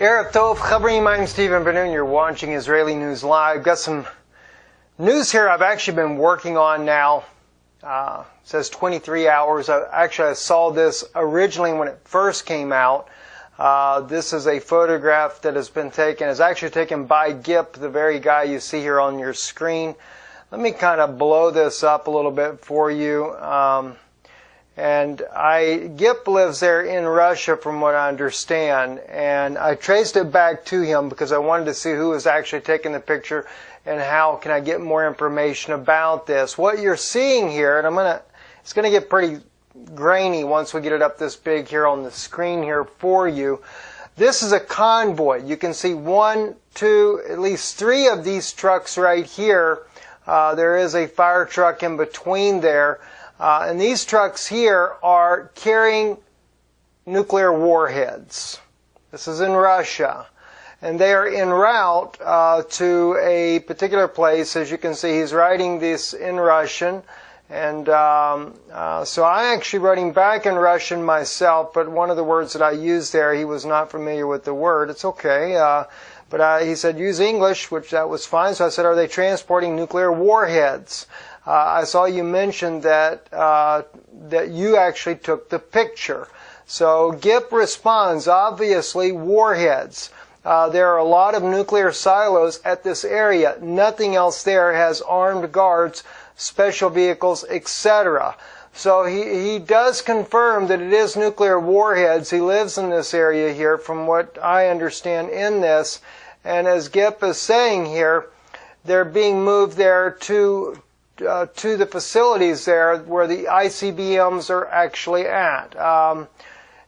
Erev Tov, Chavrim, I'm Stephen Ben-denoon. You're watching Israeli News Live. Got some news here I've actually been working on now. It says 23 hours. I saw this originally when it first came out. This is a photograph that has been taken. It's actually taken by Gip, the very guy you see here on your screen. Let me kind of blow this up a little bit for you. Gip lives there in Russia from what I understand, and I traced it back to him because I wanted to see who was actually taking the picture and how can I get more information about this. What you're seeing here, and it's gonna get pretty grainy once we get it up this big here on the screen here for you. This is a convoy. You can see 1, 2, at least 3 of these trucks right here. There is a fire truck in between there. And these trucks here are carrying nuclear warheads. This is in Russia. And they are en route to a particular place. As you can see, he's writing this in Russian. And so I actually wrote him back in Russian myself, but one of the words that I used there, he was not familiar with the word. It's okay. But he said, use English, which that was fine. So I said, are they transporting nuclear warheads? I saw you mention that you actually took the picture. So Gip responds, obviously warheads. There are a lot of nuclear silos at this area. Nothing else there has armed guards, special vehicles, etc. So he does confirm that it is nuclear warheads. He lives in this area here from what I understand in this. And as Gip is saying here, they're being moved there to the facilities there where the ICBMs are actually at.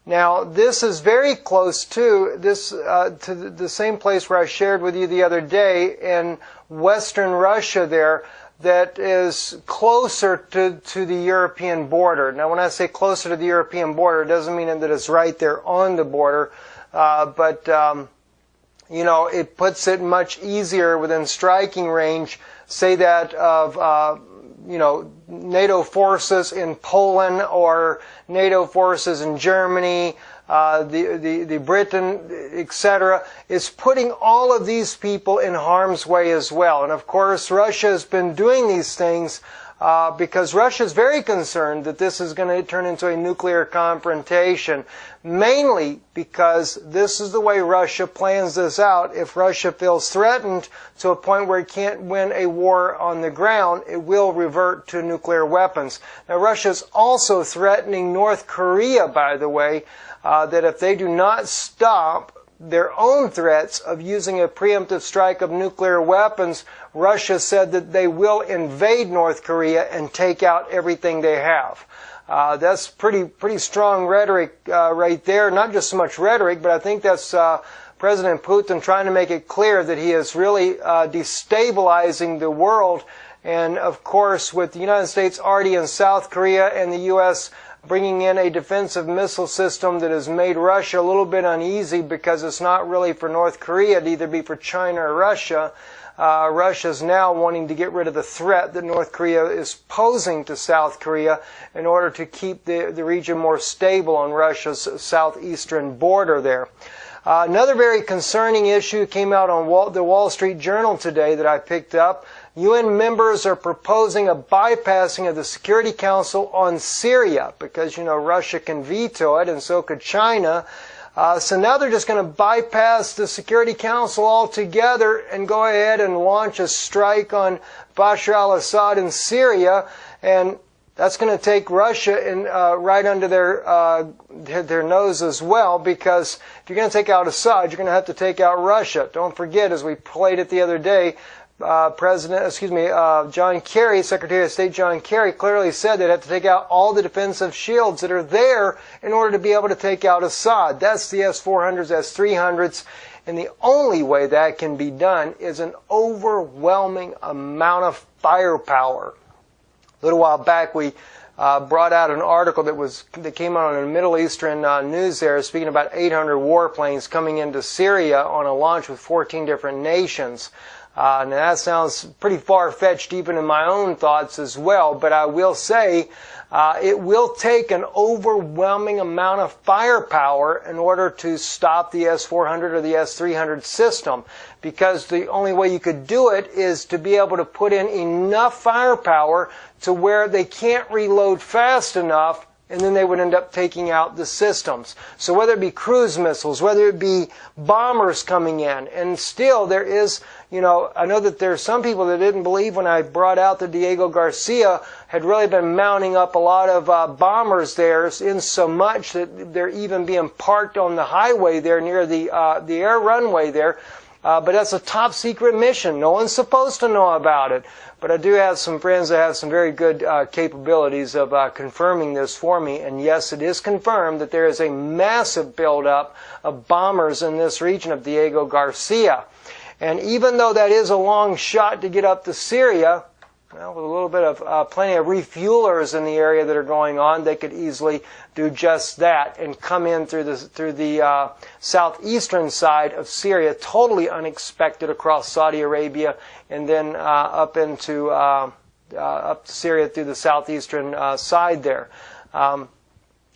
Now, this is very close to the same place where I shared with you the other day in western Russia there, that is closer to the European border. Now, when I say closer to the European border, it doesn't mean that it's right there on the border, but it puts it much easier within striking range, say that of, NATO forces in Poland or NATO forces in Germany, the Britain, etc., is putting all of these people in harm's way as well. And of course, Russia has been doing these things because Russia is very concerned that this is going to turn into a nuclear confrontation, mainly because this is the way Russia plans this out. If Russia feels threatened to a point where it can't win a war on the ground, it will revert to nuclear weapons. Now, Russia is also threatening North Korea, by the way, that if they do not stop their own threats of using a preemptive strike of nuclear weapons, Russia said that they will invade North Korea and take out everything they have. That's pretty strong rhetoric right there. Not just so much rhetoric, but I think that's President Putin trying to make it clear that he is really destabilizing the world. And of course, with the United States already in South Korea and the U.S. bringing in a defensive missile system that has made Russia a little bit uneasy because it's not really for North Korea to either be for China or Russia. Russia's now wanting to get rid of the threat that North Korea is posing to South Korea in order to keep the region more stable on Russia's southeastern border there. Another very concerning issue came out on the Wall Street Journal today that I picked up. UN members are proposing a bypassing of the Security Council on Syria because, Russia can veto it and so could China. So now they're just going to bypass the Security Council altogether and go ahead and launch a strike on Bashar al-Assad in Syria. And that's going to take Russia right under their nose as well, because if you're going to take out Assad, you're going to have to take out Russia. Don't forget, as we played it the other day, John Kerry, Secretary of State John Kerry, clearly said they'd have to take out all the defensive shields that are there in order to be able to take out Assad. That's the S-400s, S-300s, and the only way that can be done is an overwhelming amount of firepower. A little while back, we brought out an article that came out on the Middle Eastern news there, speaking about 800 warplanes coming into Syria on a launch with 14 different nations. Now that sounds pretty far-fetched even in my own thoughts as well, but I will say it will take an overwhelming amount of firepower in order to stop the S-400 or the S-300 system, because the only way you could do it is to be able to put in enough firepower to where they can't reload fast enough, and then they would end up taking out the systems. So whether it be cruise missiles, whether it be bombers coming in, and still there is, I know that there are some people that didn't believe when I brought out that Diego Garcia had really been mounting up a lot of bombers there, in so much that they're even being parked on the highway there near the air runway there. But that's a top secret mission. No one's supposed to know about it. But I do have some friends that have some very good capabilities of confirming this for me. And yes, it is confirmed that there is a massive buildup of bombers in this region of Diego Garcia. And even though that is a long shot to get up to Syria, well, with a little bit of plenty of refuelers in the area that are going on, they could easily do just that and come in through the southeastern side of Syria, totally unexpected, across Saudi Arabia, and then up to Syria through the southeastern side there.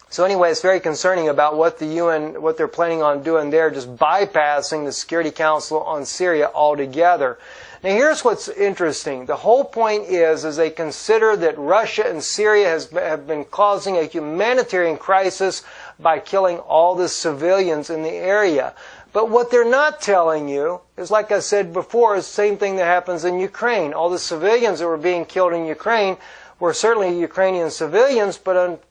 So anyway, it's very concerning about what the UN, what they're planning on doing there, just bypassing the Security Council on Syria altogether. Now here's what's interesting. The whole point is they consider that Russia and Syria have been causing a humanitarian crisis by killing all the civilians in the area. But what they're not telling you is, like I said before, is the same thing that happens in Ukraine. All the civilians that were being killed in Ukraine were certainly Ukrainian civilians, but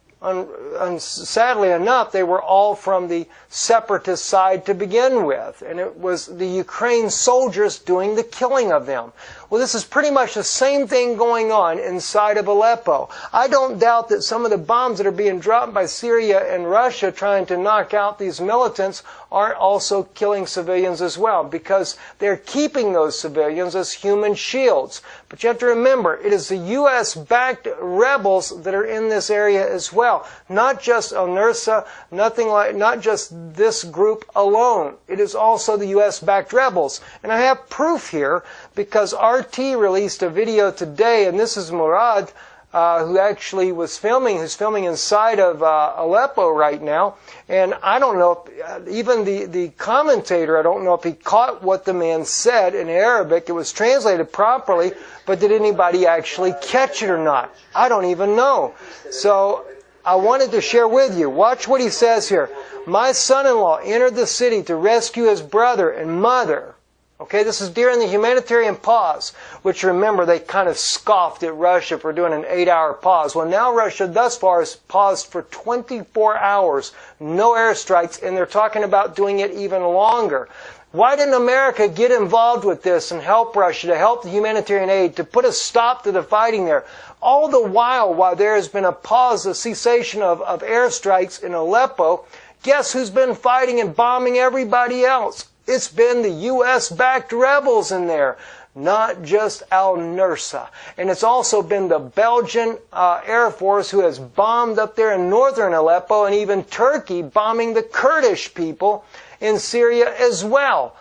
sadly enough, they were all from the separatist side to begin with. And it was the Ukraine soldiers doing the killing of them. Well, this is pretty much the same thing going on inside of Aleppo. I don't doubt that some of the bombs that are being dropped by Syria and Russia trying to knock out these militants aren't also killing civilians as well, because they're keeping those civilians as human shields. But you have to remember, it is the U.S.-backed rebels that are in this area as well. Not just al-Nusra, not just this group alone. It is also the U.S.-backed rebels. And I have proof here, because RT released a video today, and this is Murad, who actually was filming, who's filming inside of Aleppo right now. And I don't know, if, even the commentator, I don't know if he caught what the man said in Arabic. It was translated properly, but did anybody actually catch it or not? I don't even know. So I wanted to share with you. Watch what he says here. My son-in-law entered the city to rescue his brother and mother. Okay, this is during the humanitarian pause, which, remember, they kind of scoffed at Russia for doing an 8-hour pause. Well, now Russia thus far has paused for 24 hours, no airstrikes, and they're talking about doing it even longer. Why didn't America get involved with this and help Russia, to help the humanitarian aid, to put a stop to the fighting there? All the while there has been a pause, a cessation of airstrikes in Aleppo, guess who's been fighting and bombing everybody else? It's been the U.S.-backed rebels in there, not just al-Nusra. And it's also been the Belgian Air Force who has bombed up there in northern Aleppo, and even Turkey bombing the Kurdish people in Syria as well.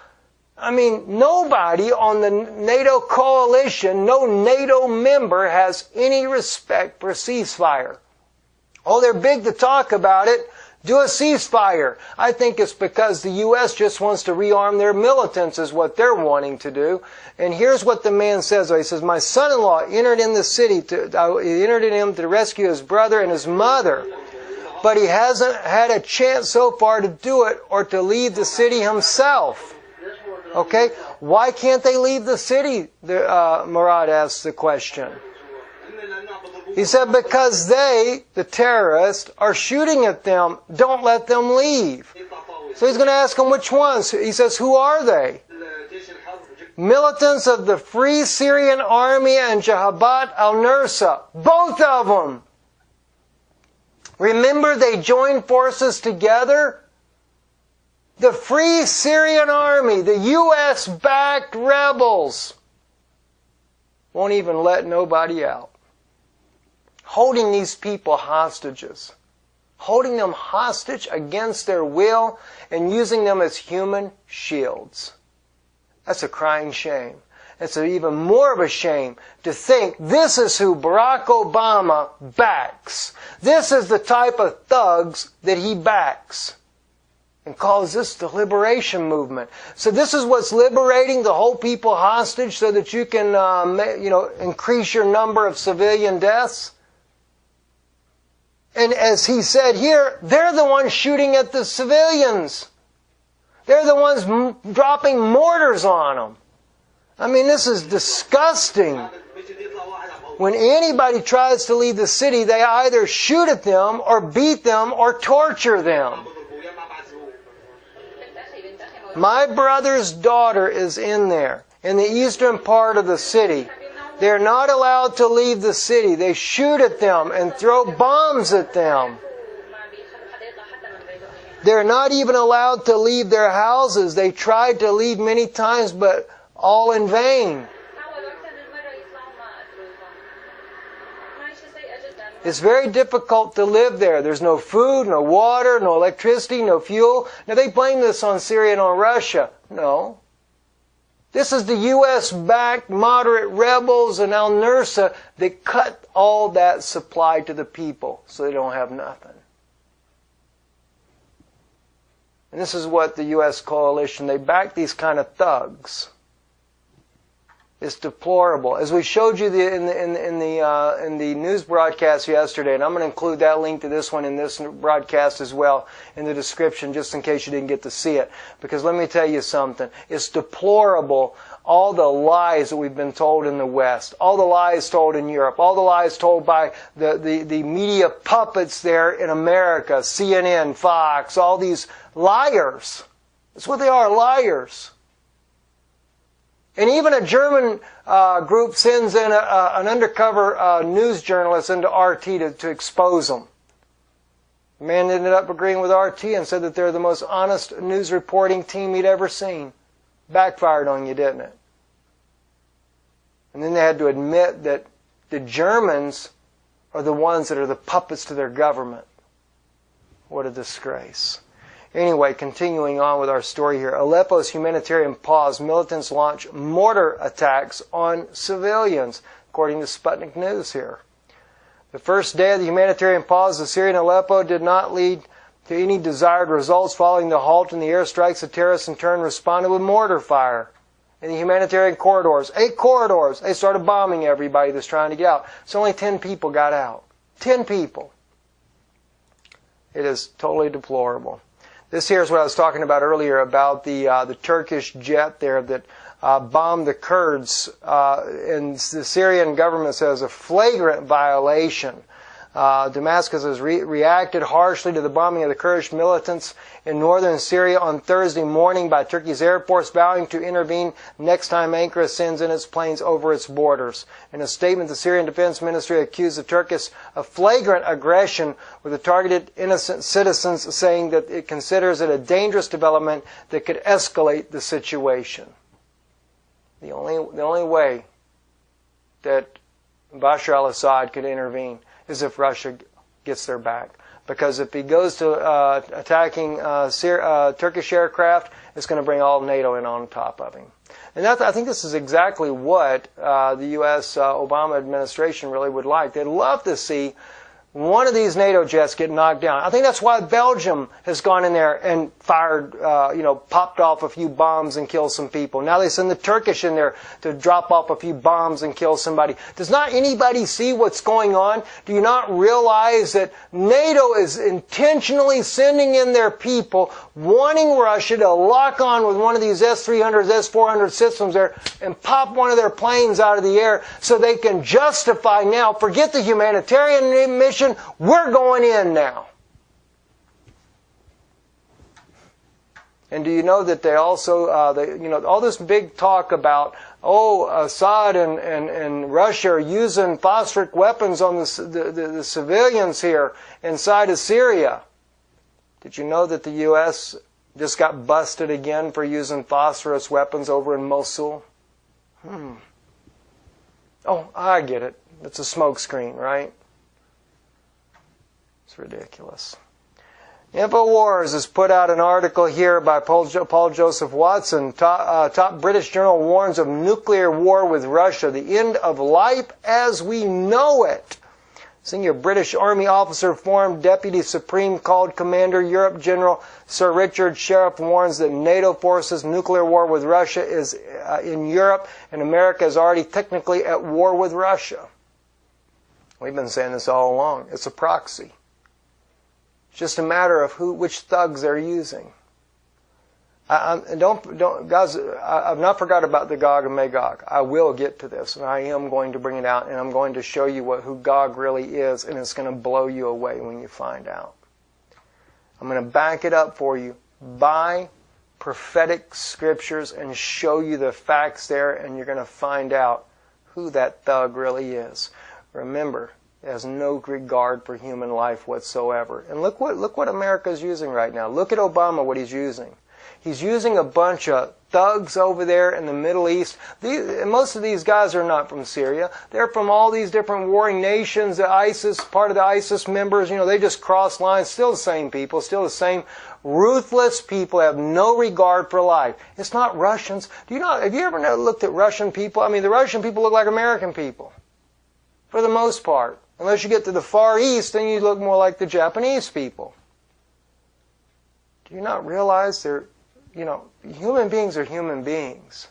I mean, nobody on the NATO coalition, no NATO member, has any respect for ceasefire. Oh, they're big to talk about it. Do a ceasefire. I think it's because the U.S. just wants to rearm their militants, is what they're wanting to do. And here's what the man says. He says, my son-in-law entered in the city, he entered in him to rescue his brother and his mother. But he hasn't had a chance so far to do it or to leave the city himself. Okay? Why can't they leave the city? Murad asks the question. He said, because they, the terrorists, are shooting at them. Don't let them leave. So he's going to ask them which ones. He says, who are they? Militants of the Free Syrian Army and Jabhat al-Nusra. Both of them. Remember, they joined forces together? The Free Syrian Army, the U.S.-backed rebels, won't even let nobody out. Holding these people hostages. Holding them hostage against their will and using them as human shields. That's a crying shame. It's even more of a shame to think this is who Barack Obama backs. This is the type of thugs that he backs. And calls this the liberation movement. So this is what's liberating the whole people hostage so that you can, increase your number of civilian deaths. And as he said here, they're the ones shooting at the civilians. They're the ones dropping mortars on them. I mean, this is disgusting. When anybody tries to leave the city, they either shoot at them or beat them or torture them. My brother's daughter is in there, in the eastern part of the city. They're not allowed to leave the city. They shoot at them and throw bombs at them. They're not even allowed to leave their houses. They tried to leave many times, but all in vain. It's very difficult to live there. There's no food, no water, no electricity, no fuel. Now they blame this on Syria and on Russia. No. This is the U.S.-backed moderate rebels and al-Nusra that cut all that supply to the people so they don't have nothing. And this is what the U.S. coalition, they back these kind of thugs. It's deplorable. As we showed you in the news broadcast yesterday, and I'm going to include that link to this one in this broadcast as well in the description, just in case you didn't get to see it. Because let me tell you something. It's deplorable, all the lies that we've been told in the West, all the lies told in Europe, all the lies told by the media puppets there in America, CNN, Fox, all these liars. That's what they are, liars. And even a German group sends in an undercover news journalist into RT to expose them. The man ended up agreeing with RT and said that they're the most honest news reporting team he'd ever seen. Backfired on you, didn't it? And then they had to admit that the Germans are the ones that are the puppets to their government. What a disgrace. Anyway, continuing on with our story here. Aleppo's humanitarian pause. Militants launch mortar attacks on civilians, according to Sputnik News here. The first day of the humanitarian pause of Syria and Aleppo did not lead to any desired results. Following the halt in the airstrikes, the terrorists in turn responded with mortar fire in the humanitarian corridors. 8 corridors. They started bombing everybody that's trying to get out. So only 10 people got out. 10 people. It is totally deplorable. This here is what I was talking about earlier about the Turkish jet there that bombed the Kurds. And the Syrian government says a flagrant violation. Damascus has reacted harshly to the bombing of the Kurdish militants in northern Syria on Thursday morning by Turkey's air force, vowing to intervene next time Ankara sends in its planes over its borders. In a statement, the Syrian Defense Ministry accused the Turkish of flagrant aggression with the targeted innocent citizens, saying that it considers it a dangerous development that could escalate the situation. The only way that Bashar al-Assad could intervene is if Russia gets their back. Because if he goes to attacking Turkish aircraft, it's going to bring all NATO in on top of him. And I think this is exactly what the U.S. Obama administration really would like. They'd love to see one of these NATO jets get knocked down. I think that's why Belgium has gone in there and fired, popped off a few bombs and killed some people. Now they send the Turkish in there to drop off a few bombs and kill somebody. Does not anybody see what's going on? Do you not realize that NATO is intentionally sending in their people, wanting Russia to lock on with one of these S-300s, S-400 systems there and pop one of their planes out of the air so they can justify now, forget the humanitarian mission, we're going in now. And do you know that they also, all this big talk about, Assad and Russia are using phosphoric weapons on the civilians here inside of Syria. Did you know that the U.S. just got busted again for using phosphorus weapons over in Mosul? Oh, I get it. It's a smokescreen, right? It's ridiculous. InfoWars has put out an article here by Paul Joseph Watson. Top British journal warns of nuclear war with Russia, the end of life as we know it. Senior British Army officer, former Deputy Supreme Called Commander, Europe General Sir Richard Sheriff warns that NATO forces nuclear war with Russia is in Europe, and America is already technically at war with Russia. We've been saying this all along. It's a proxy. It's just a matter of which thugs they're using. Guys, I've not forgot about the Gog and Magog. I will get to this, and I am going to bring it out, and I'm going to show you who Gog really is, and it's going to blow you away when you find out. I'm going to back it up for you by prophetic scriptures and show you the facts there, and you're going to find out who that thug really is. Remember, it has no regard for human life whatsoever. And look what America's using right now. Look at Obama, what he's using. He's using a bunch of thugs over there in the Middle East. Most of these guys are not from Syria. They're from all these different warring nations, the ISIS, part of the ISIS members. You know, they just cross lines. Still the same people, still the same ruthless people, have no regard for life. It's not Russians. Have you ever looked at Russian people? I mean, the Russian people look like American people, for the most part. Unless you get to the Far East, then you look more like the Japanese people. Do you not realize human beings are human beings?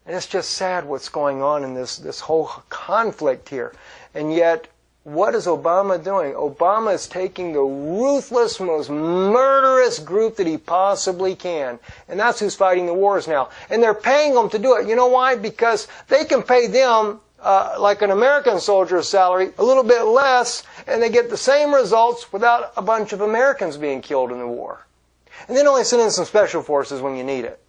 And it's just sad what's going on in this whole conflict here. And yet, what is Obama doing? Obama is taking the ruthless, most murderous group that he possibly can. And that's who's fighting the wars now. And they're paying them to do it. You know why? Because they can pay them like an American soldier's salary, a little bit less, and they get the same results without a bunch of Americans being killed in the war. And then only send in some special forces when you need it.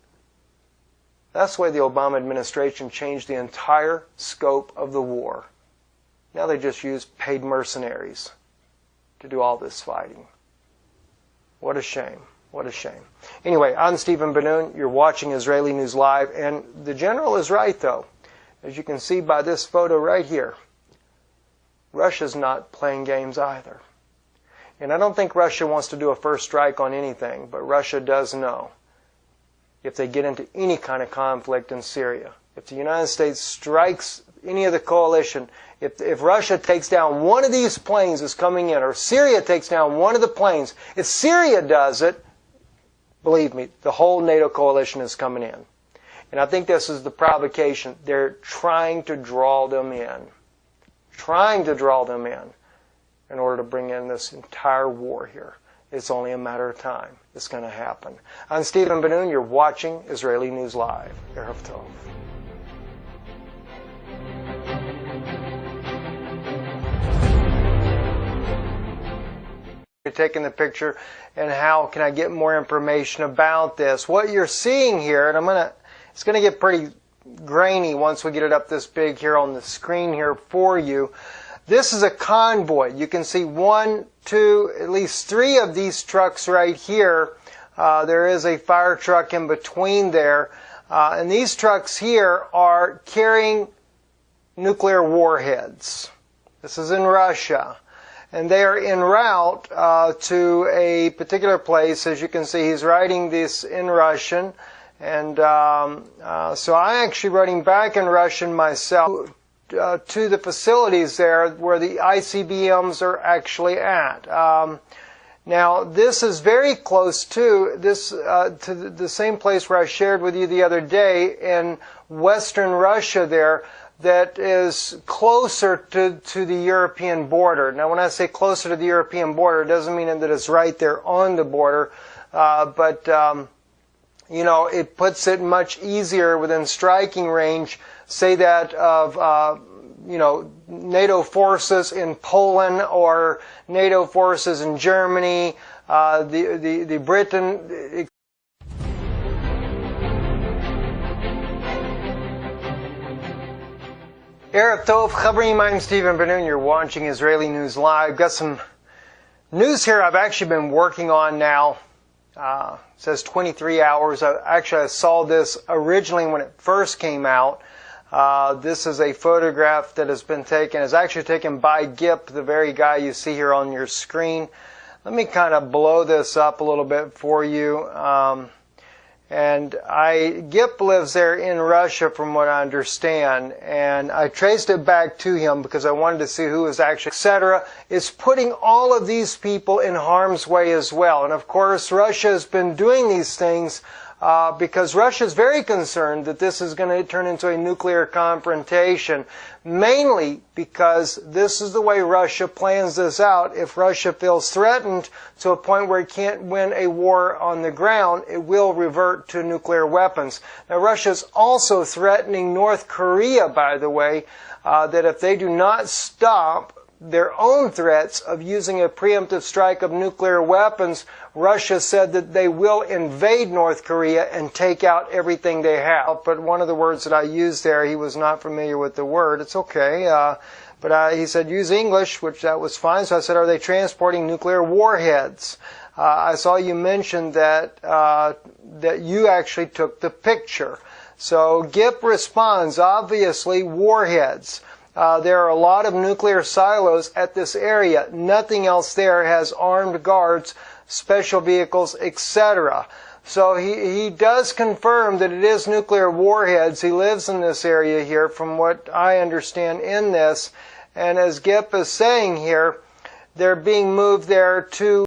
That's the way the Obama administration changed the entire scope of the war. Now they just use paid mercenaries to do all this fighting. What a shame. What a shame. Anyway, I'm Stephen Ben-denoon. You're watching Israeli News Live, and the general is right, though. As you can see by this photo right here, Russia's not playing games either. And I don't think Russia wants to do a first strike on anything, but Russia does know if they get into any kind of conflict in Syria, if the United States strikes any of the coalition, if Russia takes down one of these planes that's coming in, or Syria takes down one of the planes, if Syria does it, believe me, the whole NATO coalition is coming in. And I think this is the provocation. They're trying to draw them in. Trying to draw them in order to bring in this entire war here. It's only a matter of time. It's going to happen. I'm Stephen Ben-denoon. You're watching Israeli News Live. Erev Tov. You're taking the picture, and how can I get more information about this? What you're seeing here, and it's going to get pretty grainy once we get it up this big here on the screen here for you. This is a convoy. You can see 1, 2, at least 3 of these trucks right here. There is a fire truck in between there. And these trucks here are carrying nuclear warheads. This is in Russia. And they are en route to a particular place. As you can see, he's writing this in Russian. And so I'm actually writing back in Russian myself to the facilities there where the ICBMs are actually at. Now, this is very close to the same place where I shared with you the other day in western Russia there, that is closer to the European border. Now, when I say closer to the European border, it doesn't mean that it's right there on the border, but it puts it much easier within striking range, say that of, NATO forces in Poland or NATO forces in Germany, the Britain. Erev Tov, Chavrim, I'm Stephen Ben-denoon. You're watching Israeli News Live. Got some news here I've actually been working on now. It says 23 hours. I saw this originally when it first came out. This is a photograph that has been taken. It's actually taken by Gip, the very guy you see here on your screen. Let me kind of blow this up a little bit for you. Gip lives there in Russia from what I understand, and I traced it back to him because I wanted to see who was actually, etc. Is putting all of these people in harm's way as well. And of course, Russia has been doing these things because Russia is very concerned that this is going to turn into a nuclear confrontation, mainly because this is the way Russia plans this out. If Russia feels threatened to a point where it can't win a war on the ground, it will revert to nuclear weapons. Now, Russia is also threatening North Korea, by the way, that if they do not stop their own threats of using a preemptive strike of nuclear weapons, Russia said that they will invade North Korea and take out everything they have. But one of the words that I used there, he was not familiar with the word. It's okay. But he said use English, which that was fine. So I said, are they transporting nuclear warheads? I saw you mention that you actually took the picture. So Gip responds, obviously warheads. There are a lot of nuclear silos at this area. Nothing else there has armed guards, special vehicles, etc. So he does confirm that it is nuclear warheads. He lives in this area here from what I understand in this. And as Gip is saying here, they're being moved there to